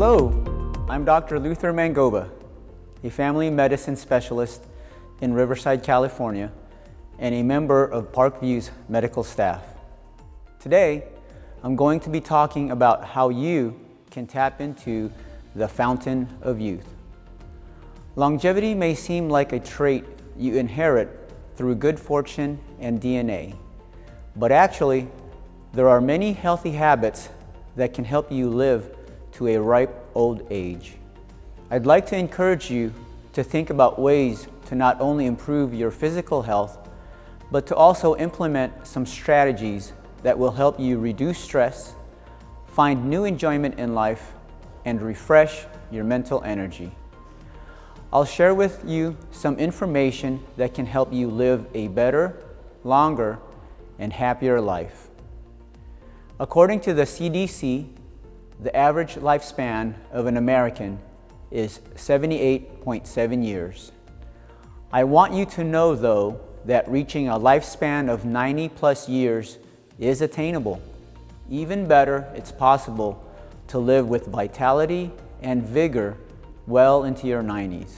Hello, I'm Dr. Luther Mangoba, a family medicine specialist in Riverside, California, and a member of Parkview's medical staff. Today, I'm going to be talking about how you can tap into the fountain of youth. Longevity may seem like a trait you inherit through good fortune and DNA, but actually, there are many healthy habits that can help you live to a ripe old age. I'd like to encourage you to think about ways to not only improve your physical health, but to also implement some strategies that will help you reduce stress, find new enjoyment in life, and refresh your mental energy. I'll share with you some information that can help you live a better, longer, and happier life. According to the CDC, the average lifespan of an American is 78.7 years. I want you to know, though, that reaching a lifespan of 90 plus years is attainable. Even better, it's possible to live with vitality and vigor well into your 90s.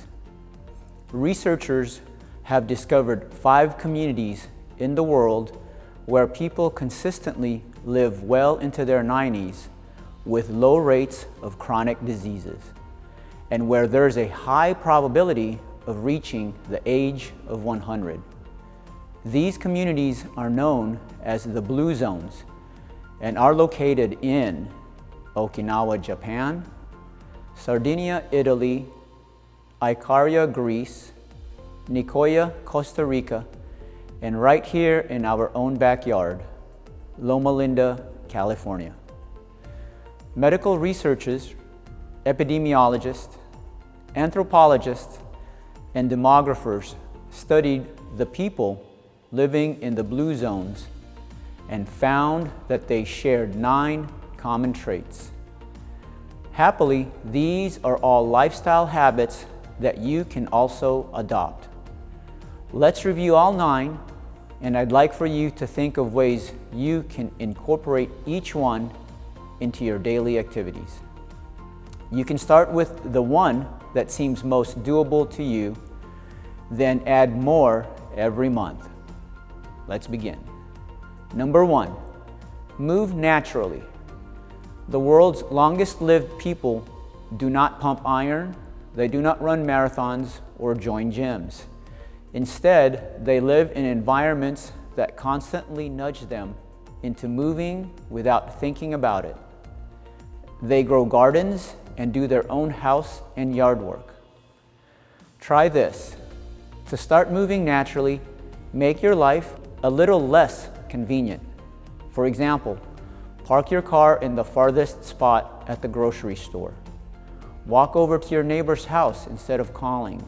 Researchers have discovered 5 communities in the world where people consistently live well into their 90s with low rates of chronic diseases, and where there's a high probability of reaching the age of 100. These communities are known as the Blue Zones and are located in Okinawa, Japan, Sardinia, Italy, Icaria, Greece, Nicoya, Costa Rica, and right here in our own backyard, Loma Linda, California. Medical researchers, epidemiologists, anthropologists, and demographers studied the people living in the Blue Zones and found that they shared 9 common traits. Happily, these are all lifestyle habits that you can also adopt. Let's review all 9, and I'd like for you to think of ways you can incorporate each one into your daily activities. You can start with the one that seems most doable to you, then add more every month. Let's begin. Number 1, move naturally. The world's longest lived people do not pump iron, they do not run marathons or join gyms. Instead, they live in environments that constantly nudge them into moving without thinking about it. They grow gardens and do their own house and yard work. Try this. To start moving naturally, make your life a little less convenient. For example, park your car in the farthest spot at the grocery store. Walk over to your neighbor's house instead of calling.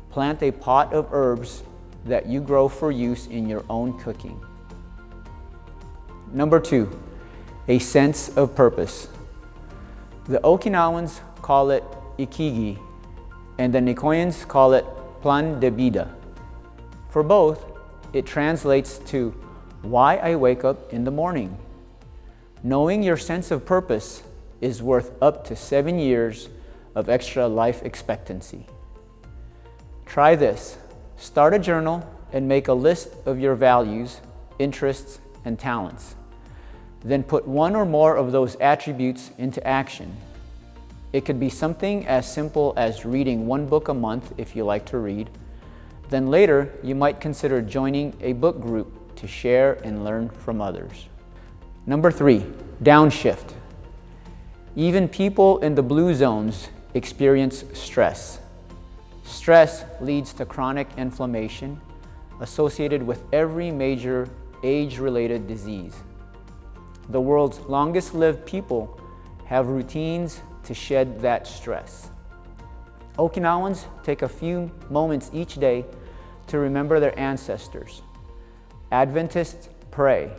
Plant a pot of herbs that you grow for use in your own cooking. Number 2, a sense of purpose. The Okinawans call it ikigi, and the Nicoyans call it plan de vida. For both, it translates to why I wake up in the morning. Knowing your sense of purpose is worth up to 7 years of extra life expectancy. Try this. Start a journal and make a list of your values, interests, and talents. Then put one or more of those attributes into action. It could be something as simple as reading 1 book a month if you like to read. Then later, you might consider joining a book group to share and learn from others. Number 3, downshift. Even people in the Blue Zones experience stress. Stress leads to chronic inflammation associated with every major age-related disease. The world's longest lived people have routines to shed that stress. Okinawans take a few moments each day to remember their ancestors. Adventists pray,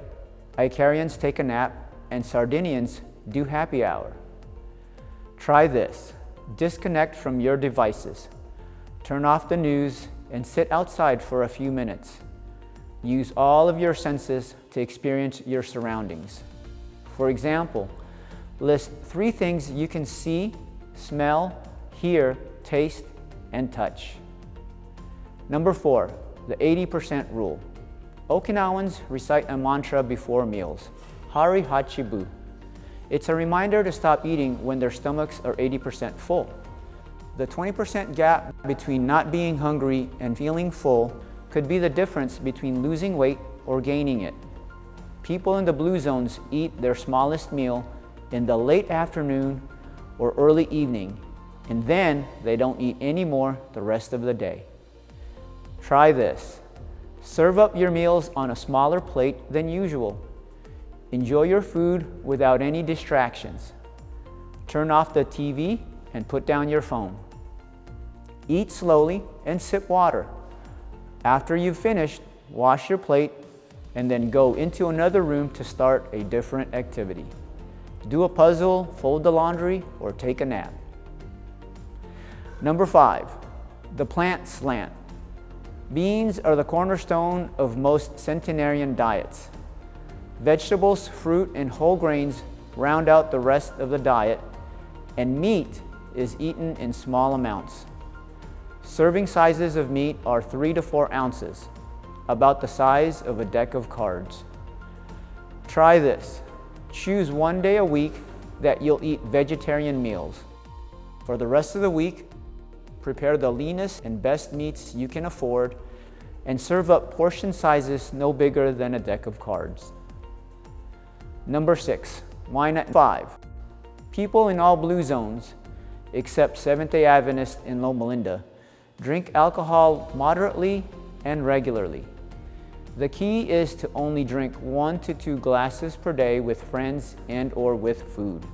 Icarians take a nap, and Sardinians do happy hour. Try this. Disconnect from your devices. Turn off the news and sit outside for a few minutes. Use all of your senses to experience your surroundings. For example, List 3 things you can see, smell, hear, taste, and touch. Number 4, the 80% rule. Okinawans recite a mantra before meals, Hari Hachibu. It's a reminder to stop eating when their stomachs are 80% full. The 20% gap between not being hungry and feeling full could be the difference between losing weight or gaining it. People in the blue zones eat their smallest meal in the late afternoon or early evening, and then they don't eat any more the rest of the day. Try this. Serve up your meals on a smaller plate than usual. Enjoy your food without any distractions. Turn off the TV and put down your phone. Eat slowly and sip water. After you've finished, wash your plate and then go into another room to start a different activity. Do a puzzle, fold the laundry, or take a nap. Number 5, the plant slant. Beans are the cornerstone of most centenarian diets. Vegetables, fruit, and whole grains round out the rest of the diet, and meat is eaten in small amounts. Serving sizes of meat are 3 to 4 ounces, about the size of a deck of cards. Try this. Choose one day a week that you'll eat vegetarian meals. For the rest of the week, prepare the leanest and best meats you can afford and serve up portion sizes no bigger than a deck of cards. Number 6, wine at 5. People in all blue zones, except Seventh-day Adventists in Loma Linda, drink alcohol moderately and regularly. The key is to only drink 1 to 2 glasses per day with friends and/or with food.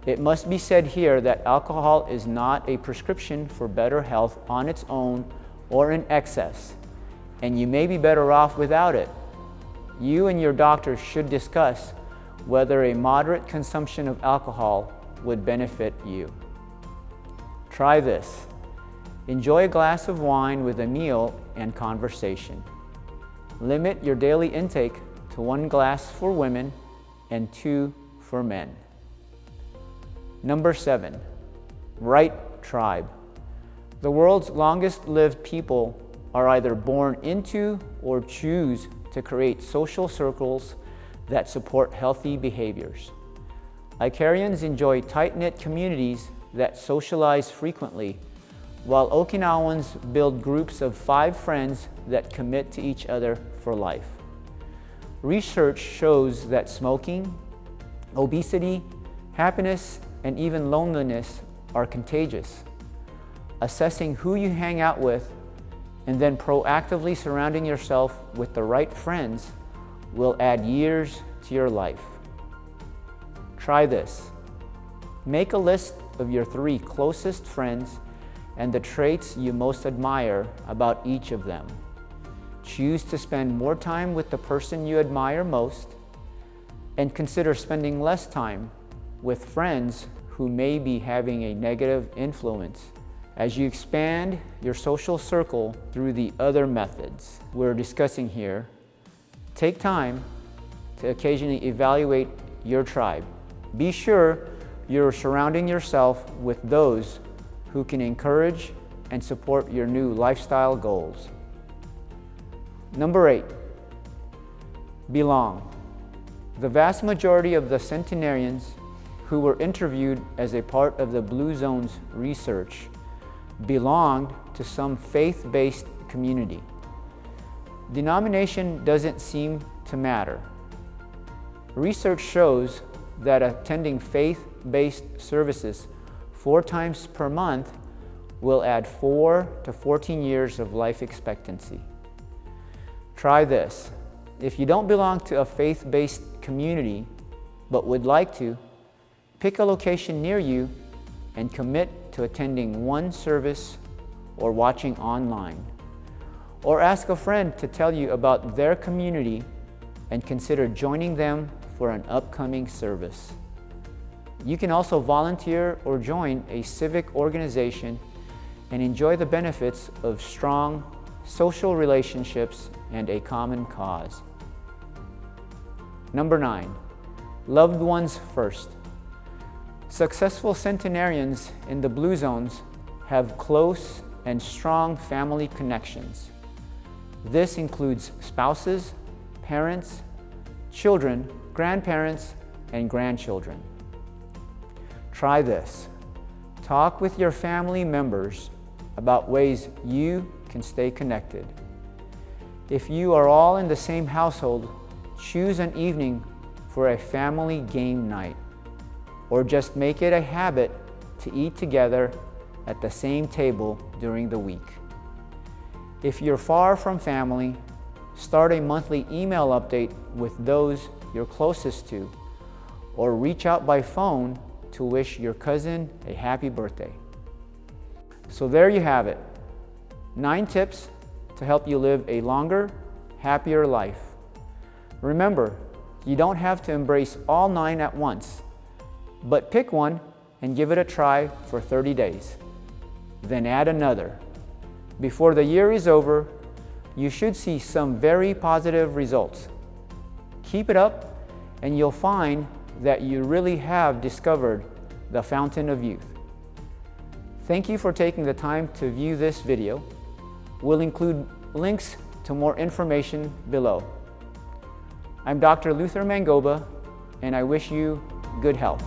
It must be said here that alcohol is not a prescription for better health on its own or in excess, and you may be better off without it. You and your doctor should discuss whether a moderate consumption of alcohol would benefit you. Try this. Enjoy a glass of wine with a meal and conversation. Limit your daily intake to 1 glass for women and 2 for men. Number 7, right tribe. The world's longest lived people are either born into or choose to create social circles that support healthy behaviors. Icarians enjoy tight-knit communities that socialize frequently, while Okinawans build groups of 5 friends that commit to each other for life. Research shows that smoking, obesity, happiness, and even loneliness are contagious. Assessing who you hang out with and then proactively surrounding yourself with the right friends will add years to your life. Try this. Make a list of your 3 closest friends and the traits you most admire about each of them. Choose to spend more time with the person you admire most, and consider spending less time with friends who may be having a negative influence as you expand your social circle through the other methods we're discussing here. Take time to occasionally evaluate your tribe. Be sure you're surrounding yourself with those who can encourage and support your new lifestyle goals. Number 8, belong. The vast majority of the centenarians who were interviewed as a part of the Blue Zone's research belonged to some faith-based community. Denomination doesn't seem to matter. Research shows that attending faith-based services 4 times per month will add 4 to 14 years of life expectancy. Try this. If you don't belong to a faith-based community but would like to, pick a location near you and commit to attending 1 service or watching online. Or ask a friend to tell you about their community and consider joining them for an upcoming service. You can also volunteer or join a civic organization and enjoy the benefits of strong social relationships and a common cause. Number 9, loved ones first. Successful centenarians in the Blue Zones have close and strong family connections. This includes spouses, parents, children, grandparents, and grandchildren. Try this. Talk with your family members about ways you can stay connected. If you are all in the same household, choose an evening for a family game night, or just make it a habit to eat together at the same table during the week. If you're far from family, start a monthly email update with those you're closest to, or reach out by phone to wish your cousin a happy birthday. So there you have it. 9 tips to help you live a longer, happier life. Remember, you don't have to embrace all 9 at once, but pick one and give it a try for 30 days. Then add another. Before the year is over, you should see some very positive results. Keep it up, and you'll find that you really have discovered the fountain of youth. Thank you for taking the time to view this video. We'll include links to more information below. I'm Dr. Luther Mangoba, and I wish you good health.